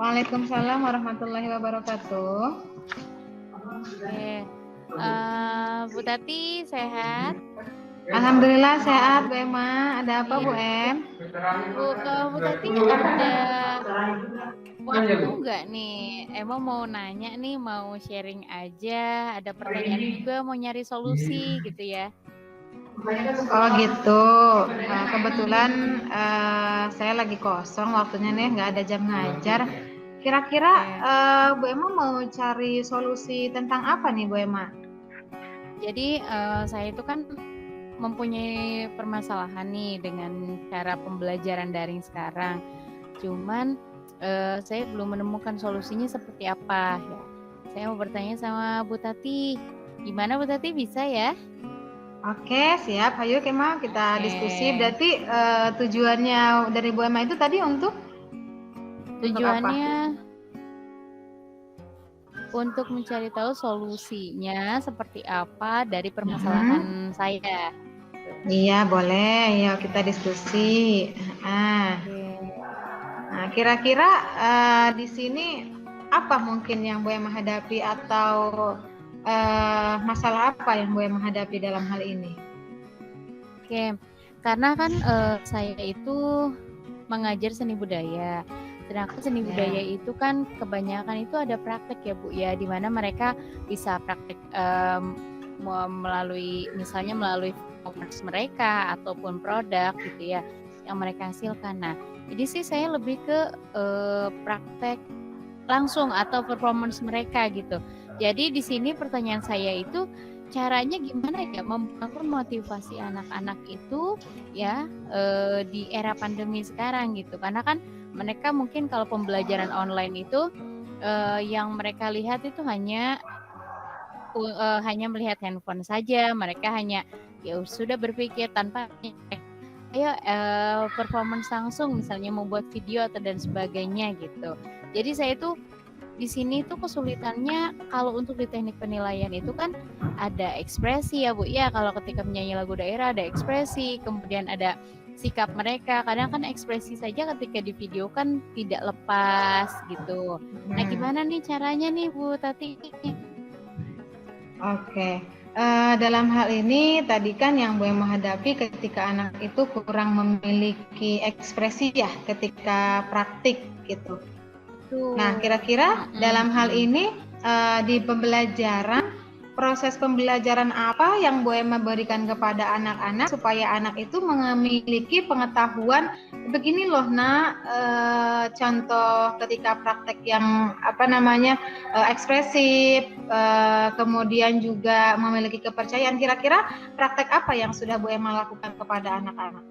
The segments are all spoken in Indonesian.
Waalaikumsalam warahmatullahi wabarakatuh. Oke. Bu Tati sehat? Alhamdulillah sehat, Bu Emma. Ada apa, Bu Iya. Em? Bu Tati ada waktu nggak nih? Emang mau nanya nih, mau sharing aja. Ada pertanyaan juga, mau nyari solusi gitu ya. Oh gitu. Kebetulan saya lagi kosong waktunya nih, nggak ada jam ngajar. Kira-kira Bu Emma mau cari solusi tentang apa nih, Bu Emma? Jadi saya itu kan mempunyai permasalahan nih dengan cara pembelajaran daring sekarang. Cuman saya belum menemukan solusinya seperti apa ya. Saya mau bertanya sama Bu Tati. Gimana Bu Tati, bisa ya? Oke, siap. Ayo Kema, kita diskusi. Berarti tujuannya dari Bu Emma itu tadi untuk tujuannya untuk mencari tahu solusinya seperti apa dari permasalahan saya. Iya, boleh. Yuk kita diskusi. Nah, kira-kira di sini apa mungkin yang Bu Emma hadapi atau masalah apa yang Bu Emma hadapi dalam hal ini? Oke, karena kan saya itu mengajar seni budaya. Sedangkan seni budaya itu kan kebanyakan itu ada praktek ya Bu ya, di mana mereka bisa praktek melalui performance mereka ataupun produk gitu ya yang mereka hasilkan. Nah, jadi sih saya lebih ke praktek langsung atau performance mereka gitu. Jadi di sini pertanyaan saya itu caranya gimana ya membangun motivasi anak-anak itu ya di era pandemi sekarang gitu, karena kan mereka mungkin kalau pembelajaran online itu yang mereka lihat itu hanya melihat handphone saja, mereka hanya ya sudah berpikir tanpa performance langsung, misalnya membuat video atau dan sebagainya gitu. Jadi saya tuh di sini tuh kesulitannya kalau untuk di teknik penilaian itu kan ada ekspresi ya Bu ya, kalau ketika menyanyi lagu daerah ada ekspresi, kemudian ada sikap mereka, kadang kan ekspresi saja ketika di video kan tidak lepas gitu. Nah gimana nih caranya nih Bu Tati? Oke, dalam hal ini tadi kan yang Bu Emma hadapi ketika anak itu kurang memiliki ekspresi ya ketika praktik gitu. Nah, kira-kira dalam hal ini di pembelajaran, proses pembelajaran apa yang Bu Emma berikan kepada anak-anak supaya anak itu memiliki pengetahuan begini loh nak, contoh ketika praktek yang ekspresif, kemudian juga memiliki kepercayaan. Kira-kira praktek apa yang sudah Bu Emma lakukan kepada anak-anak?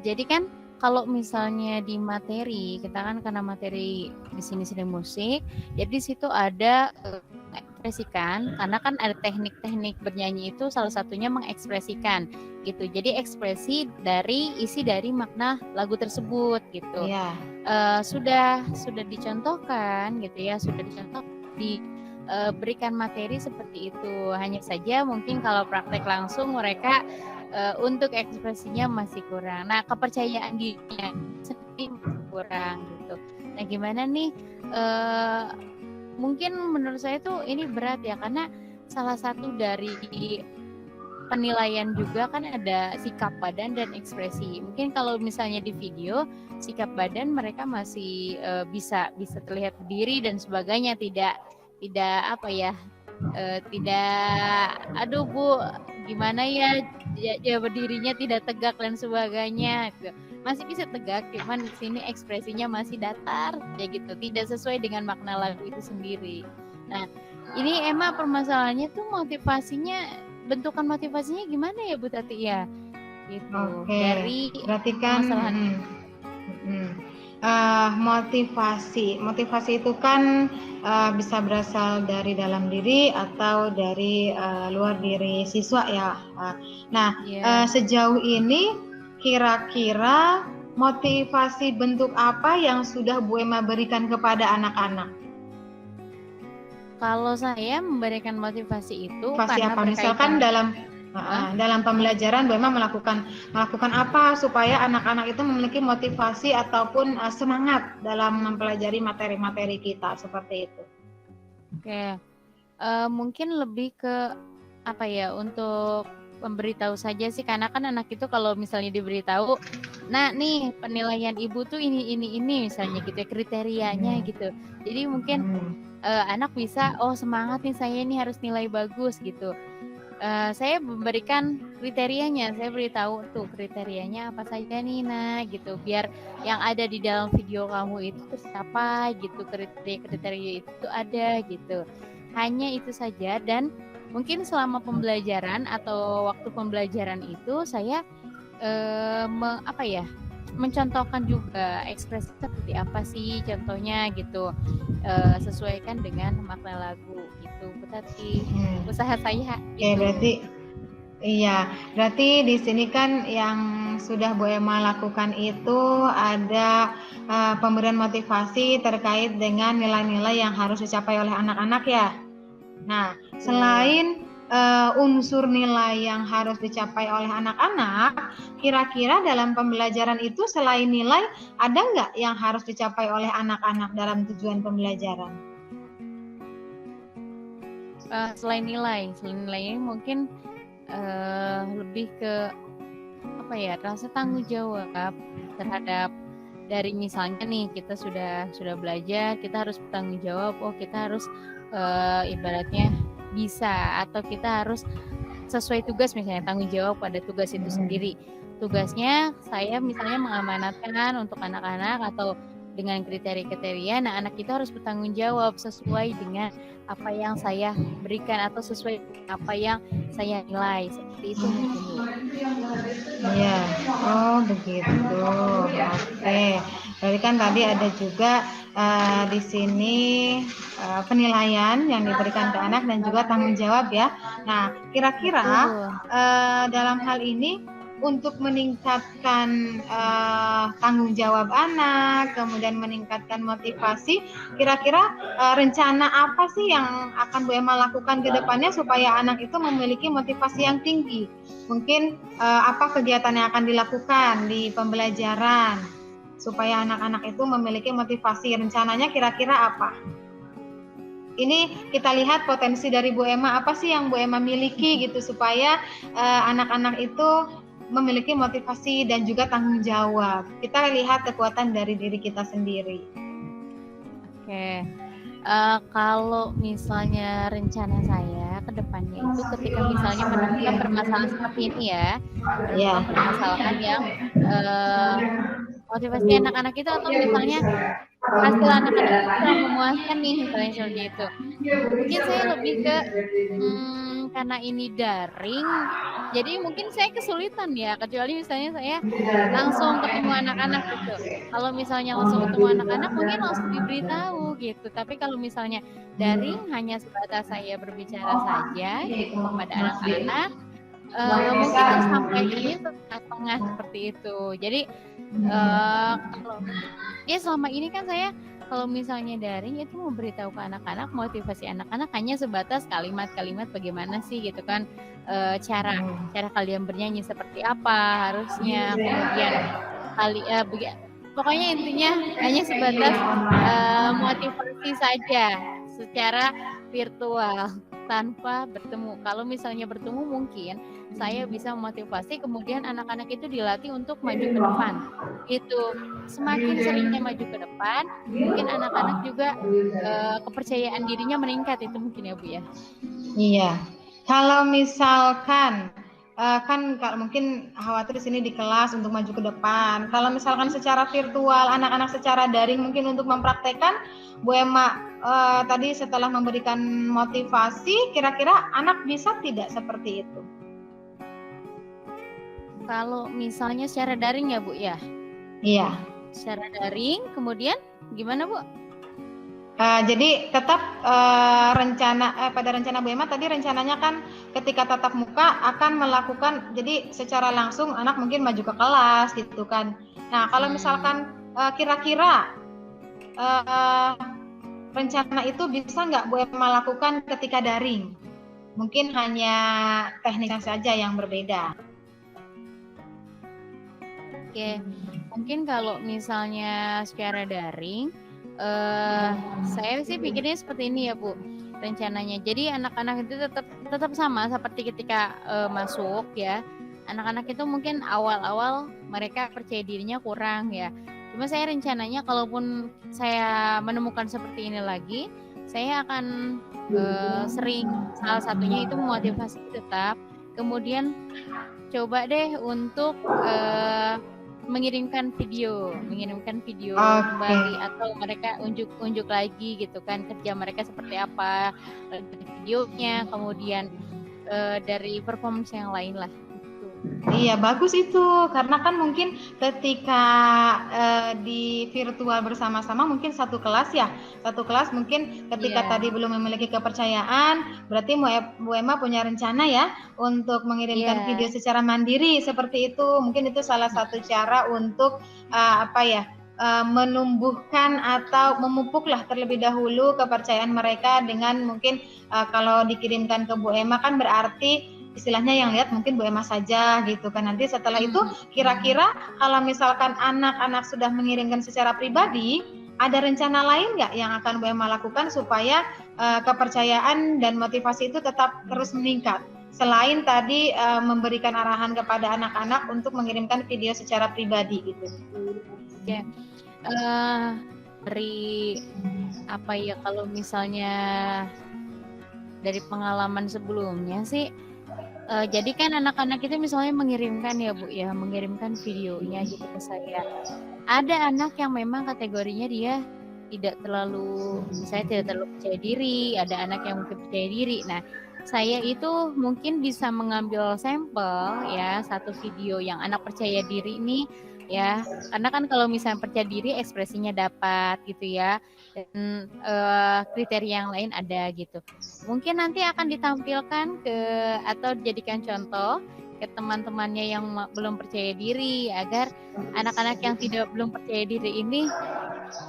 Jadi kan kalau misalnya di materi, kita kan karena materi di sini seni musik, jadi di situ ada mengekspresikan, karena kan ada teknik-teknik bernyanyi itu salah satunya mengekspresikan gitu. Jadi ekspresi dari isi dari makna lagu tersebut gitu. Sudah dicontohkan gitu ya, diberikan materi seperti itu. Hanya saja mungkin kalau praktek langsung mereka untuk ekspresinya masih kurang. Nah, kepercayaan dirinya sendiri masih kurang gitu. Nah, gimana nih? Mungkin menurut saya tuh ini berat ya, karena salah satu dari penilaian juga kan ada sikap badan dan ekspresi. Mungkin kalau misalnya di video sikap badan mereka masih bisa terlihat berdiri dan sebagainya, tidak aduh Bu gimana ya berdirinya tidak tegak dan sebagainya gitu. Masih bisa tegak, cuman di sini ekspresinya masih datar ya gitu, tidak sesuai dengan makna lagu itu sendiri. Nah, ini emang permasalahannya tuh bentukan motivasinya gimana ya Bu Tati ya? Gitu. Dari berarti kan motivasi itu kan bisa berasal dari dalam diri atau dari luar diri siswa ya. Sejauh ini kira-kira motivasi bentuk apa yang sudah Bu Emma berikan kepada anak-anak? Kalau saya memberikan motivasi itu karena apa? Misalkan dalam Dalam pembelajaran Bu Emma melakukan apa supaya anak-anak itu memiliki motivasi ataupun semangat dalam mempelajari materi-materi kita seperti itu. Oke, mungkin lebih ke apa ya, untuk memberitahu saja sih, karena kan anak itu kalau misalnya diberitahu, nah nih penilaian ibu tuh ini misalnya gitu ya, kriterianya gitu. Jadi mungkin anak bisa, oh semangat nih saya ini harus nilai bagus gitu. Saya memberikan kriterianya, saya beritahu tuh kriterianya apa saja nih gitu, biar yang ada di dalam video kamu itu tercapai gitu, kriteria itu ada gitu. Hanya itu saja, dan mungkin selama pembelajaran atau waktu pembelajaran itu saya mencontohkan juga ekspresi seperti apa sih contohnya gitu, sesuaikan dengan makna lagu gitu. Berarti usaha saya gitu. Berarti di sini kan yang sudah Bu Emma lakukan itu ada pemberian motivasi terkait dengan nilai-nilai yang harus dicapai oleh anak-anak ya. Nah, selain unsur nilai yang harus dicapai oleh anak-anak, kira-kira dalam pembelajaran itu selain nilai, ada nggak yang harus dicapai oleh anak-anak dalam tujuan pembelajaran? Selain nilai mungkin lebih ke apa ya, rasa tanggung jawab terhadap, dari misalnya nih kita sudah belajar, kita harus bertanggung jawab, kita harus ibaratnya bisa, atau kita harus sesuai tugas, misalnya tanggung jawab pada tugas itu sendiri. Tugasnya saya misalnya mengamanatkan untuk anak-anak atau dengan kriteria, nah anak itu harus bertanggung jawab sesuai dengan apa yang saya berikan atau sesuai apa yang saya nilai, seperti itu mungkin. Iya, oh begitu. Oke, jadi kan tadi ada juga di sini penilaian yang diberikan ke anak dan juga tanggung jawab ya. Nah, kira-kira dalam hal ini untuk meningkatkan tanggung jawab anak, kemudian meningkatkan motivasi, kira-kira rencana apa sih yang akan Bu Emma lakukan ke depannya supaya anak itu memiliki motivasi yang tinggi? Mungkin apa kegiatan yang akan dilakukan di pembelajaran supaya anak-anak itu memiliki motivasi, rencananya kira-kira apa? Ini kita lihat potensi dari Bu Emma, apa sih yang Bu Emma miliki gitu supaya anak-anak itu memiliki motivasi dan juga tanggung jawab. Kita lihat kekuatan dari diri kita sendiri. Oke, kalau misalnya rencana saya ke depannya itu ketika misalnya menemukan permasalahan seperti ini ya, permasalahan yang motivasi anak-anak itu, atau misalnya hasil anak-anak itu kurang memuaskan nih, misalnya seperti itu. Mungkin saya lebih ke karena ini daring, jadi mungkin saya kesulitan ya, kecuali misalnya saya langsung ketemu anak-anak gitu. Kalau misalnya langsung ketemu anak-anak mungkin langsung diberitahu gitu. Tapi kalau misalnya daring, hanya sebatas saya berbicara saja gitu kepada anak-anak, mungkin sampaikannya setengah seperti itu. Jadi kalau selama ini kan saya kalau misalnya daring itu memberitahu ke anak-anak, motivasi anak-anak hanya sebatas kalimat-kalimat bagaimana sih gitu kan, cara kalian bernyanyi seperti apa harusnya, kemudian pokoknya intinya hanya sebatas motivasi saja secara virtual tanpa bertemu. Kalau misalnya bertemu mungkin saya bisa memotivasi, kemudian anak-anak itu dilatih untuk maju ke depan. Itu semakin seringnya maju ke depan, mungkin anak-anak juga kepercayaan dirinya meningkat, itu mungkin ya Bu ya. Iya. Kalau misalkan kan kalau mungkin khawatir di sini di kelas untuk maju ke depan. Kalau misalkan secara virtual, anak-anak secara daring mungkin untuk mempraktekkan, Bu Emma tadi setelah memberikan motivasi, kira-kira anak bisa tidak seperti itu? Kalau misalnya secara daring ya Bu ya? Iya. Secara daring, kemudian gimana Bu? Jadi tetap pada rencana Bu Emma tadi rencananya kan ketika tatap muka akan melakukan, jadi secara langsung anak mungkin maju ke kelas gitu kan. Nah kalau misalkan kira-kira rencana itu bisa nggak Bu Emma lakukan ketika daring? Mungkin hanya tekniknya saja yang berbeda. Oke, mungkin kalau misalnya secara daring, saya sih pikirnya seperti ini ya Bu, rencananya. Jadi anak-anak itu tetap sama seperti ketika masuk ya. Anak-anak itu mungkin awal-awal mereka percaya dirinya kurang ya. Cuma saya rencananya kalaupun saya menemukan seperti ini lagi, saya akan sering, salah satunya itu memotivasi tetap. Kemudian coba deh untuk mengirimkan video kembali, atau mereka unjuk lagi gitu kan kerja mereka seperti apa, videonya, kemudian dari performance yang lain lah. Iya, bagus itu, karena kan mungkin ketika di virtual bersama-sama mungkin satu kelas mungkin ketika tadi belum memiliki kepercayaan, berarti Bu Emma punya rencana ya untuk mengirimkan video secara mandiri seperti itu. Mungkin itu salah satu cara untuk menumbuhkan atau memupuklah terlebih dahulu kepercayaan mereka dengan mungkin kalau dikirimkan ke Bu Emma kan berarti istilahnya yang lihat mungkin Bu Emma saja gitu kan. Nanti setelah itu kira-kira kalau misalkan anak-anak sudah mengirimkan secara pribadi, ada rencana lain nggak yang akan Bu Emma lakukan supaya kepercayaan dan motivasi itu tetap terus meningkat? Selain tadi memberikan arahan kepada anak-anak untuk mengirimkan video secara pribadi gitu. Ya, dari apa ya, kalau misalnya dari pengalaman sebelumnya sih, jadi kan anak-anak itu misalnya mengirimkan ya Bu ya, mengirimkan videonya gitu ke saya. Ada anak yang memang kategorinya dia tidak terlalu percaya diri, ada anak yang mungkin percaya diri. Nah, saya itu mungkin bisa mengambil sampel ya, satu video yang anak percaya diri ini ya, karena kan kalau misalnya percaya diri ekspresinya dapat gitu ya, dan kriteria yang lain ada gitu. Mungkin nanti akan ditampilkan atau dijadikan contoh ke teman-temannya yang belum percaya diri, agar anak-anak yang belum percaya diri ini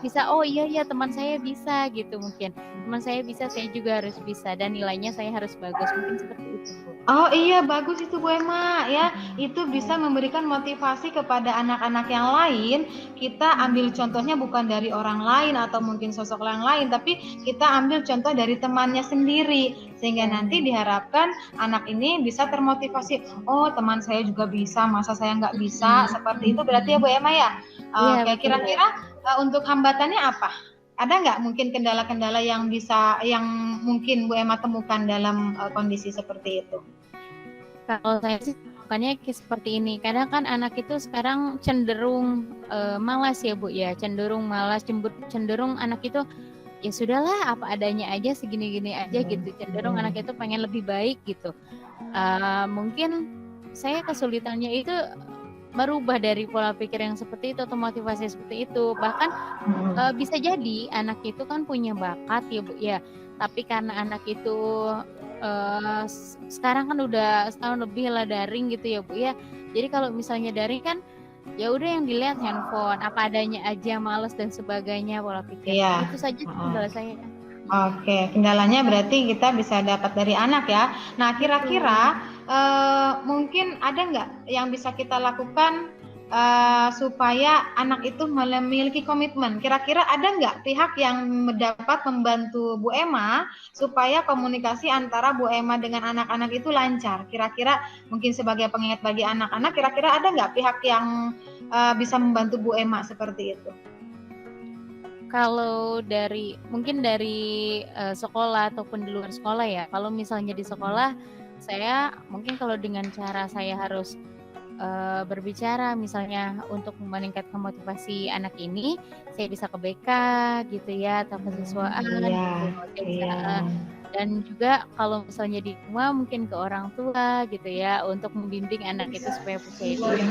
bisa, oh iya teman saya bisa gitu, mungkin teman saya bisa, saya juga harus bisa, dan nilainya saya harus bagus, mungkin seperti itu Bu. Oh iya, bagus itu Bu Emma ya. Itu bisa memberikan motivasi kepada anak-anak yang lain. Kita ambil contohnya bukan dari orang lain atau mungkin sosok yang lain, tapi kita ambil contoh dari temannya sendiri, sehingga nanti diharapkan anak ini bisa termotivasi. Oh, teman saya juga bisa, masa saya nggak bisa? Seperti itu berarti ya Bu Emma ya. Oke, kira-kira untuk hambatannya apa? Ada nggak mungkin kendala-kendala yang mungkin Bu Emma temukan dalam kondisi seperti itu? Kalau saya sih bukannya seperti ini, karena kan anak itu sekarang cenderung malas ya Bu ya, cenderung anak itu ya sudahlah apa adanya aja, segini-gini aja gitu, cenderung anak itu pengen lebih baik gitu. Mungkin saya kesulitannya itu merubah dari pola pikir yang seperti itu atau motivasi seperti itu. Bahkan bisa jadi anak itu kan punya bakat ya Bu ya, tapi karena anak itu sekarang kan udah setahun lebih lah daring gitu ya Bu ya. Jadi kalau misalnya daring kan ya udah yang dilihat handphone, apa adanya aja, malas dan sebagainya pola pikir. Itu saja kendala saya. Oke, kendalanya berarti kita bisa dapat dari anak ya. Nah, kira-kira mungkin ada nggak yang bisa kita lakukan supaya anak itu memiliki komitmen? Kira-kira ada nggak pihak yang dapat membantu Bu Emma supaya komunikasi antara Bu Emma dengan anak-anak itu lancar? Kira-kira mungkin sebagai pengingat bagi anak-anak, kira-kira ada nggak pihak yang bisa membantu Bu Emma seperti itu? Kalau mungkin dari sekolah ataupun di luar sekolah ya. Kalau misalnya di sekolah, saya mungkin kalau dengan cara saya harus berbicara misalnya untuk meningkatkan motivasi anak ini, saya bisa ke BK gitu ya, atau kesiswaan gitu. Dan juga kalau misalnya di rumah mungkin ke orang tua gitu ya, untuk membimbing anak itu supaya percaya diri.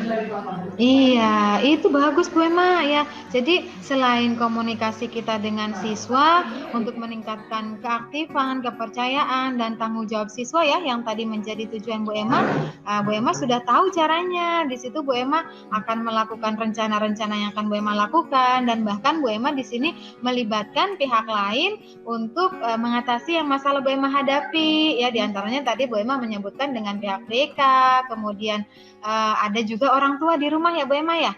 Iya, itu bagus Bu Emma ya. Jadi selain komunikasi kita dengan siswa untuk meningkatkan keaktifan, kepercayaan, dan tanggung jawab siswa ya, yang tadi menjadi tujuan Bu Emma sudah tahu caranya. Di situ Bu Emma akan melakukan rencana-rencana yang akan Bu Emma lakukan, dan bahkan Bu Emma di sini melibatkan pihak lain untuk mengatasi yang masalah kalau Bu Emma hadapi ya, diantaranya tadi Bu Emma menyebutkan dengan pihak BK, kemudian ada juga orang tua di rumah ya Bu Emma ya.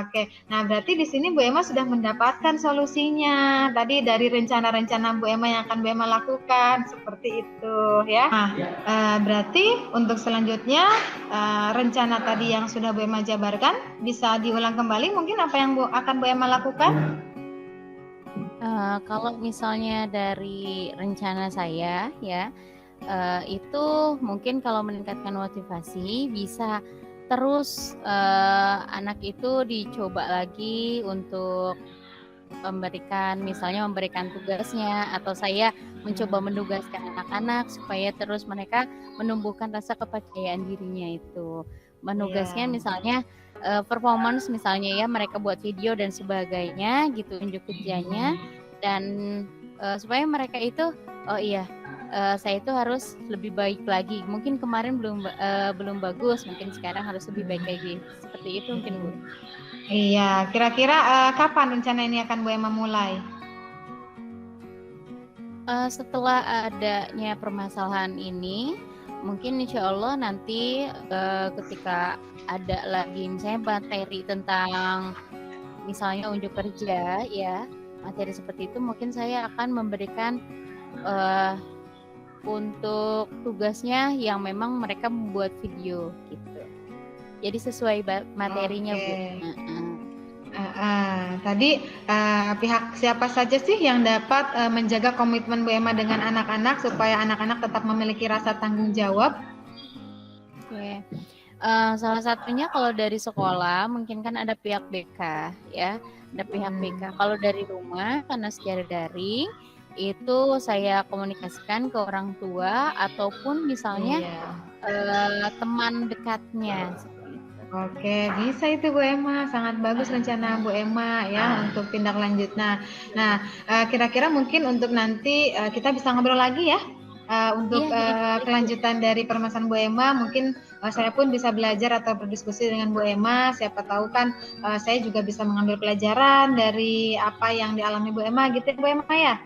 Oke. Nah, berarti di sini Bu Emma sudah mendapatkan solusinya. Tadi dari rencana-rencana Bu Emma yang akan Bu Emma lakukan seperti itu ya. Nah, berarti untuk selanjutnya rencana tadi yang sudah Bu Emma jabarkan bisa diulang kembali mungkin apa yang akan Bu Emma lakukan? Kalau misalnya dari rencana saya ya, itu mungkin kalau meningkatkan motivasi bisa terus anak itu dicoba lagi untuk memberikan tugasnya, atau saya mencoba menugaskan anak-anak supaya terus mereka menumbuhkan rasa kepercayaan dirinya itu. Menugasnya misalnya performance misalnya ya, mereka buat video dan sebagainya gitu, unjuk kerjanya, dan supaya mereka itu saya itu harus lebih baik lagi. Mungkin kemarin belum bagus, mungkin sekarang harus lebih baik lagi. Seperti itu mungkin Bu. Iya, kira-kira kapan rencana ini akan Bu Emma mulai? Setelah adanya permasalahan ini, mungkin insya Allah nanti ketika ada lagi misalnya materi tentang misalnya unjuk kerja ya, materi seperti itu mungkin saya akan memberikan untuk tugasnya yang memang mereka membuat video gitu. Jadi sesuai materinya Bu. Tadi pihak siapa saja sih yang dapat menjaga komitmen Bu Emma dengan anak-anak supaya anak-anak tetap memiliki rasa tanggung jawab? Oke. Salah satunya kalau dari sekolah mungkin kan ada pihak BK ya, ada pihak BK. Kalau dari rumah karena secara daring itu saya komunikasikan ke orang tua ataupun misalnya teman dekatnya. Oke, bisa itu Bu Emma, sangat bagus rencana Bu Emma ya untuk tindak lanjut. Nah, kira-kira mungkin untuk nanti kita bisa ngobrol lagi ya untuk kelanjutan dari permasalahan Bu Emma. Mungkin saya pun bisa belajar atau berdiskusi dengan Bu Emma. Siapa tahu kan saya juga bisa mengambil pelajaran dari apa yang dialami Bu Emma gitu Bu Emma ya.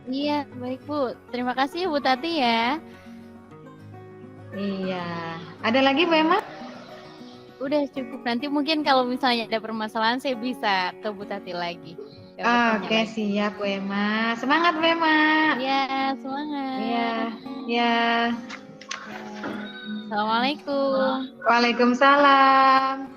Iya, baik Bu. Terima kasih Bu Tati ya. Iya. Ada lagi Bu Emma? Udah cukup. Nanti mungkin kalau misalnya ada permasalahan saya bisa ke Bu Tati lagi. Oke, siap Bu Emma. Semangat Bu Emma. Iya, semangat. Iya. Assalamualaikum. Waalaikumsalam.